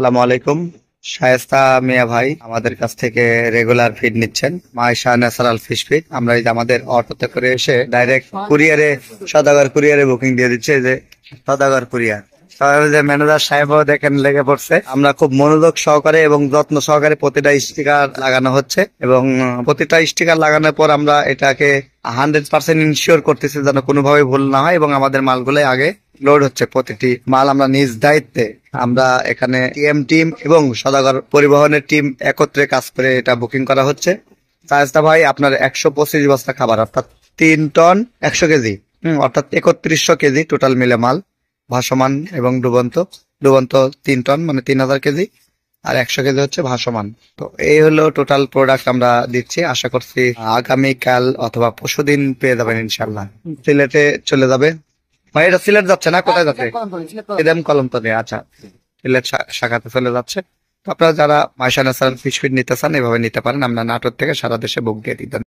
সালামু আলাইকুম। শায়েস্তা মিয়া ভাই আমাদের কাছ থেকে রেগুলার ফিড নিচ্ছেন, মাইশা ন্যাচারাল ফিশ ফিড। আমরা এই যে আমাদের অটোতে করে এসে ডাইরেক্ট কুরিয়ারে, সদাগর কুরিয়ারে বুকিং দিয়ে দিচ্ছে। এই যে সদাগর কুরিয়ার, যে ম্যানেজার সাহেবও দেখেন লেগে পড়ছে। আমরা খুব মনোযোগ সহকারে এবং যত্ন সহকারে প্রতিটা স্টিকার লাগানো হচ্ছে, এবং প্রতিটা স্টিকার লাগানোর পর আমরা এটাকে 100% ইনশিওর করতেছি যেন কোনোভাবে ভুল না হয়, এবং আমাদের মালগুলো আগে লোড হচ্ছে। প্রতিটি মাল আমরা নিজ দায়িত্বে, আমরা এখানে টিম এবং সদাগর পরিবহনের টিম একত্রে কাজ করে এটা বুকিং করা হচ্ছে। শায়েস্তা ভাই, আপনার 125 বস্তা খাবার, অর্থাৎ 3 টন 100 কেজি, অর্থাৎ 3100 কেজি টোটাল মিলে মাল, ভাসমান এবং ডুবন্ত। ডুবন্ত 3 টন মানে 3000 কেজি, আর 100 কেজি হচ্ছে ভাসমান। তো এই হলো টোটাল প্রোডাক্ট আমরা দিচ্ছি। আশা করছি আগামীকাল অথবা পরশুদিন পেয়ে যাবেন ইনশাল্লাহ। সিলেটে চলে যাবে ভাই। এটা সিলেট যাচ্ছে না, কোথায় যাচ্ছে? এদম কলমতলী। আচ্ছা, সিলেট শাখাতে চলে যাচ্ছে। তো আপনারা যারা মাইশা ন্যাচারাল ফিশ ফিড নিতে চান এভাবে নিতে পারেন। আমরা নাটোর থেকে সারা দেশে বুক দিয়ে দিতে